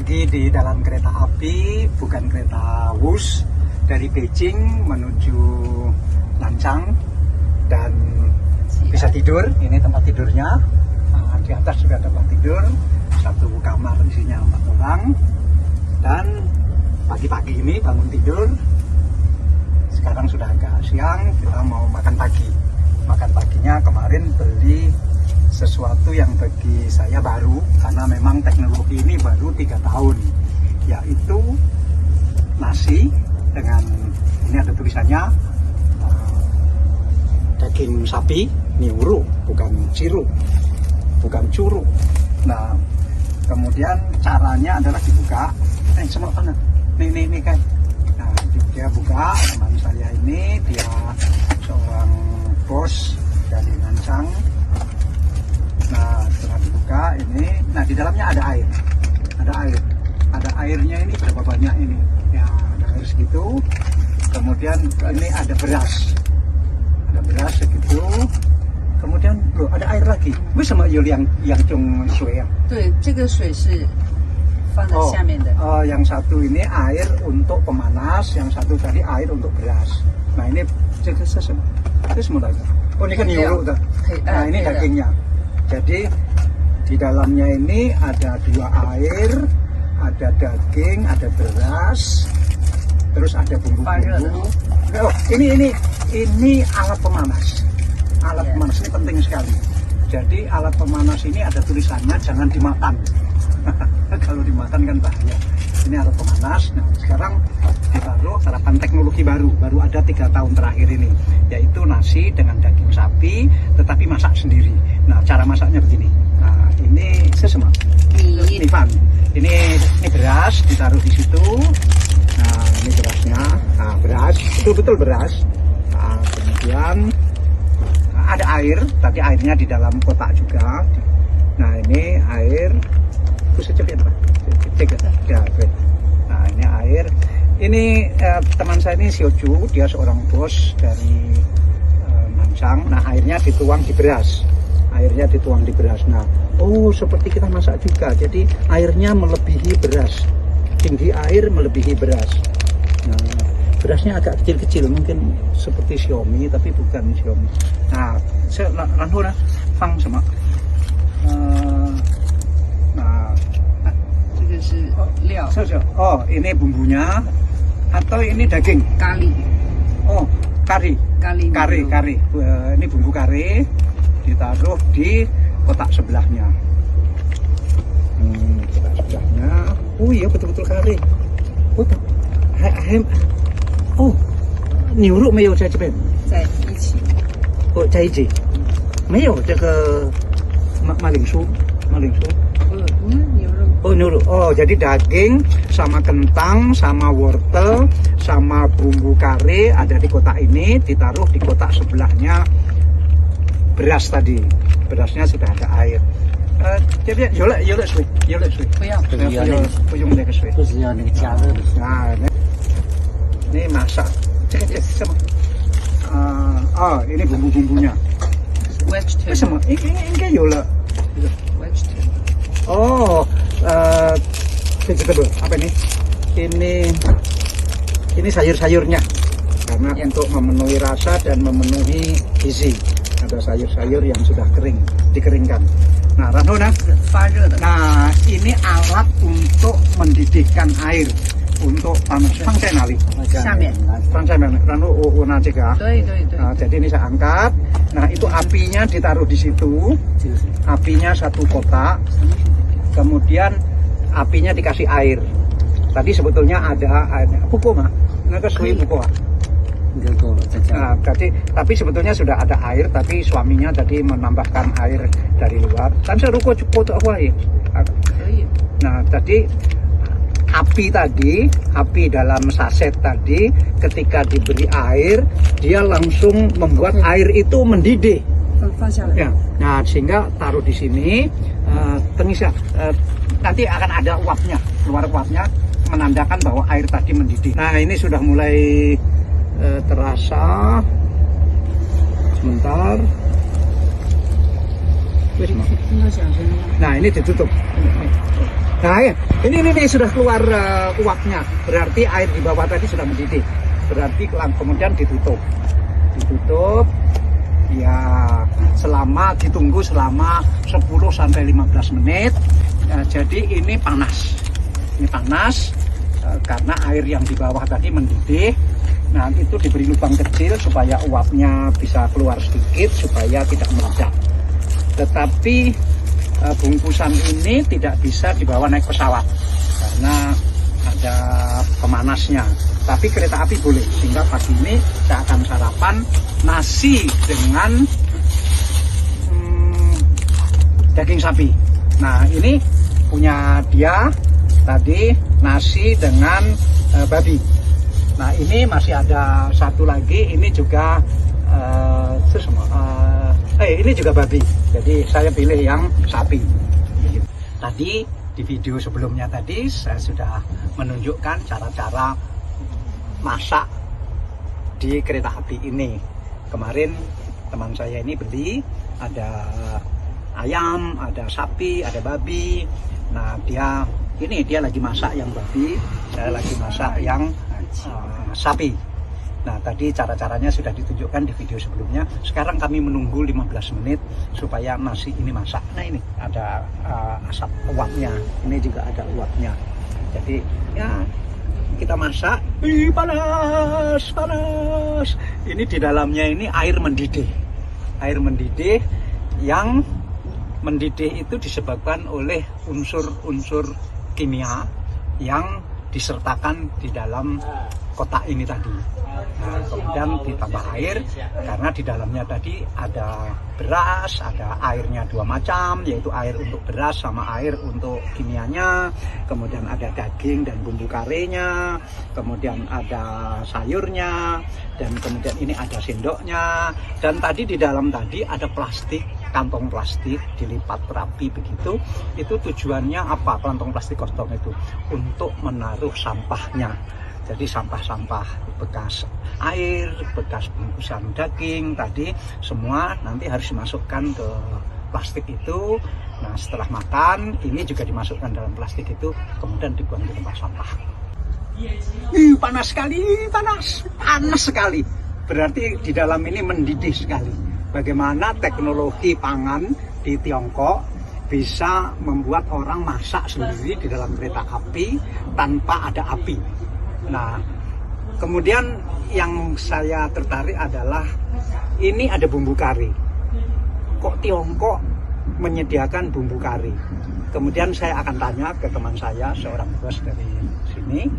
lagi di dalam kereta api, bukan kereta Wus, dari Beijing menuju Nanchang, dan bisa tidur. Ini tempat tidurnya. Nah, di atas juga ada tempat tidur, satu kamar isinya 4 orang. Dan pagi-pagi ini bangun tidur, sekarang sudah agak siang, kita mau makan pagi. Makan paginya kemarin beli sesuatu yang bagi saya baru, karena memang teknologi ini baru 3 tahun, yaitu nasi dengan, ini ada tulisannya, daging sapi niuru, bukan ciru, bukan curu. Nah, kemudian caranya adalah dibuka. Semua mana? Nih kan. Nah, dia buka. Teman saya ini, dia seorang bos dari Nanchang. Nah, setelah dibuka ini, nah di dalamnya ada air, ada airnya ini berapa banyak ini? Ya, ada air segitu. Kemudian ini ada beras segitu. Kemudian loh, ada air lagi. 为什么有两种水啊？对，这个水是放在下面的。yang satu ini air untuk pemanas, yang satu tadi air untuk beras. Nah, ini这个是什么？这什么来着？哦，ini kan niuru tuh. Nah, ini dagingnya. Jadi di dalamnya ini ada 2 air, ada daging, ada beras, terus ada bumbu-bumbu. Oh, ini alat pemanas. Alat pemanas ini penting sekali. Jadi alat pemanas ini ada tulisannya jangan dimakan. Kalau dimakan kan bahaya. Ini alat pemanas. Nah, sekarang ditaruh terapan teknologi baru ada 3 tahun terakhir ini, yaitu nasi dengan daging sapi, tetapi masak sendiri. Nah, cara masaknya begini. Nah, ini sesama. Ini pan. Ini beras ditaruh di situ. Nah, ini berasnya. Nah, beras, betul-betul beras. Nah, kemudian ada air. Tadi airnya di dalam kotak juga. Nah, ini air. Bisa cepat, Pak. Ya, nah, ini air. Ini teman saya ini Sioju, dia seorang bos dari Nanchang. Nah, airnya dituang di beras. Nah, oh, seperti kita masak juga. Jadi airnya melebihi beras. Tinggi air melebihi beras. Nah, berasnya agak kecil-kecil, mungkin seperti Xiaomi, tapi bukan Xiaomi. Nah, lalu fang sama. Nah, oh, ini bumbunya atau ini daging? Kari. Oh, kari. Ini bumbu kari ditaruh di kotak sebelahnya. Kotak sebelahnya. Oh iya, betul-betul kari. Oh, niuru 没有在这边？在一起。哦，在一起。没有这个马铃薯。Oh, niuru. Oh, jadi daging sama kentang, sama wortel, sama bumbu kari ada di kotak ini, ditaruh di kotak sebelahnya beras tadi. Berasnya sudah ada air. Jadi有了水。不要。不用那个水。就是要那个加热的水。 Nah, ini masak. Cek sama. Ini bumbu-bumbunya. Vegetable. Ini有了。 Vegetable. Oh, vegetable. Apa ini? Ini sayur-sayurnya. Karena untuk memenuhi rasa dan memenuhi gizi. Ada sayur-sayur yang sudah kering, dikeringkan. Nah, Ranona. Nah, ini alat untuk mendidihkan air. Untuk panas. Fangcai nali. Fangcai mana? Ranu warna juga. Nah, jadi ini saya angkat. Nah, itu apinya ditaruh di situ. Apinya 1 kotak. Kemudian apinya dikasih air. Tadi sebetulnya ada airnya. Pukul mah. Nggak kesuai pukul. Nah, tapi sebetulnya sudah ada air, tapi suaminya tadi menambahkan air dari luar. Kan saya ruko cukup ya. Nah, tadi api dalam saset tadi, ketika diberi air, dia langsung membuat air itu mendidih. Ya. Nah, sehingga taruh di sini, nanti akan ada uapnya, keluar uapnya, menandakan bahwa air tadi mendidih. Nah, ini sudah mulai terasa. Sebentar. Nah, ini ditutup. Nah, ini sudah keluar uapnya, berarti air di bawah tadi sudah mendidih. Berarti kemudian ditutup, ya ditunggu selama 10 sampai 15 menit. Jadi ini panas, karena air yang di bawah tadi mendidih. Nah, itu diberi lubang kecil supaya uapnya bisa keluar sedikit supaya tidak meledak. Tetapi bungkusan ini tidak bisa dibawa naik pesawat karena ada pemanasnya. Tapi kereta api boleh, sehingga pagi ini saya akan sarapan nasi dengan daging sapi. Nah, ini punya dia tadi nasi dengan babi. Nah, ini masih ada satu lagi, ini juga ini juga babi. Jadi saya pilih yang sapi. Tadi di video sebelumnya tadi saya sudah menunjukkan cara-cara masak di kereta api ini. Kemarin teman saya ini beli, ada ayam, ada sapi, ada babi. Nah, dia lagi masak yang babi, saya lagi masak yang sapi. Nah, tadi cara-caranya sudah ditunjukkan di video sebelumnya. Sekarang kami menunggu 15 menit supaya nasi ini masak. Nah, ini ada asap uapnya, ini juga ada uapnya. Jadi ya kita masak. Panas. Ini di dalamnya ini air mendidih. Air mendidih yang mendidih itu disebabkan oleh unsur-unsur kimia yang disertakan di dalam kotak ini tadi. Nah, kemudian ditambah air karena di dalamnya tadi ada beras, ada airnya 2 macam, yaitu air untuk beras sama air untuk kimianya. Kemudian ada daging dan bumbu karenya, kemudian ada sayurnya, dan kemudian ini ada sendoknya. Dan tadi di dalam tadi ada plastik, kantong plastik dilipat rapi begitu. Itu tujuannya apa? Kantong plastik kosong itu untuk menaruh sampahnya. Jadi sampah-sampah bekas air, bekas bungkusan daging tadi semua nanti harus dimasukkan ke plastik itu. Nah, setelah makan ini juga dimasukkan dalam plastik itu, kemudian dibuang di tempat sampah. Panas sekali. Berarti di dalam ini mendidih sekali. Bagaimana teknologi pangan di Tiongkok bisa membuat orang masak sendiri di dalam kereta api tanpa ada api. Nah, kemudian yang saya tertarik adalah ini ada bumbu kari. Kok Tiongkok menyediakan bumbu kari? Kemudian saya akan tanya ke teman saya, seorang bos dari sini,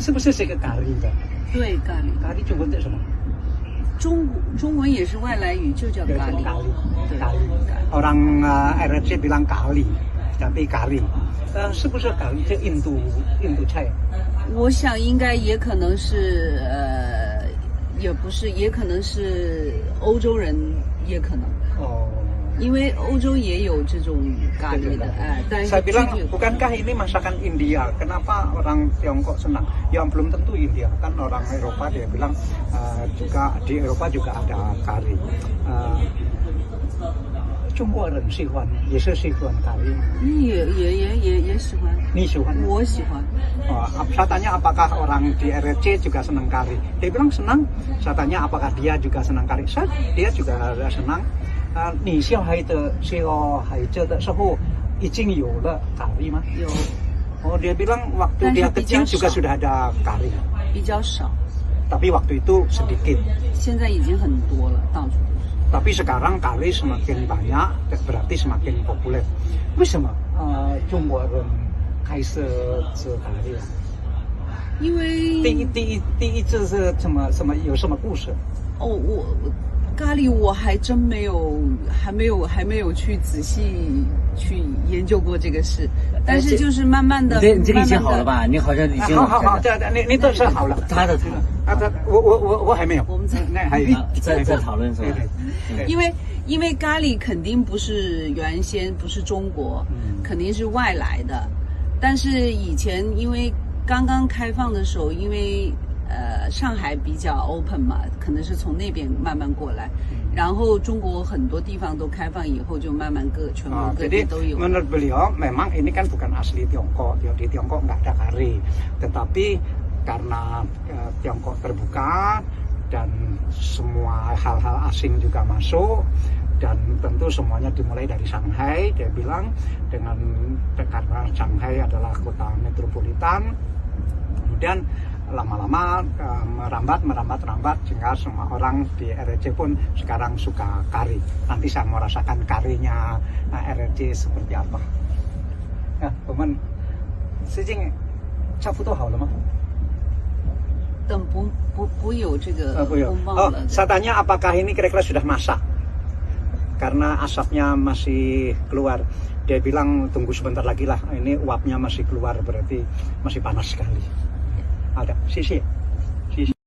sebesar ke kari kan? 对，咖喱。 Kari Jungko itu apa? 中文也是外来语，就叫咖喱。 Kali. Orang RRC bilang kali, tapi kari. 是不是搞一些印度菜？ 我想应该也可能是也不是，也可能是欧洲人，也可能。哦，因为欧洲也有这种咖喱的，但是 saya bilang bukankah ini masakan India? Kenapa orang Tiongkok senang? Ya belum tentu India, kan orang Eropa dia bilang juga di Eropa juga ada kari. 中国人喜欢，也是喜欢咖喱。也喜欢。你喜欢？我喜欢。Saya tanya apakah orang di RRC juga senang kari. Dia bilang senang. Saya tanya apakah dia juga senang kari. Dia juga senang. 你小孩的时候已经有了咖喱吗？有。Oh, dia bilang waktu dia kecil juga sudah ada kari. 比较少。 Tapi waktu itu sedikit. 现在已经很多了，到处都是。 Tapi sekarang kari semakin banyak, berarti semakin populer. 为什么中国人开始吃咖喱？因为第一次是有什么故事？我咖喱我还真还没有去仔细去研究过这个事，但是就是慢慢的。你这个已经好了吧？你好像已经好，你这是好了。我还没有。我们在讨论是吧？因为咖喱肯定不是原先不是中国，肯定是外来的。但是以前因为刚刚开放的时候，因为上海比较 open 嘛，可能是从那边慢慢过来。然后中国很多地方都开放以后，就慢慢全国各地 Jadi 都有。 menurut beliau memang ini kan bukan asli Tiongkok, di Tiongkok nggak ada kari, tetapi karena Tiongkok terbuka dan semua hal-hal asing juga masuk, dan tentu semuanya dimulai dari Shanghai. Dia bilang karena Shanghai adalah kota metropolitan, kemudian lama-lama merambat sehingga semua orang di RRC pun sekarang suka kari. Nanti saya mau rasakan karinya RRC seperti apa. Nah, 我们最近差不多好了吗？ 等不有这个 不有。 风暴 Oh, 了。 saya tanya apakah ini kira-kira sudah masak? Karena asapnya masih keluar. Dia bilang tunggu sebentar lagi lah. Ini uapnya masih keluar, berarti masih panas sekali. Ada sisi.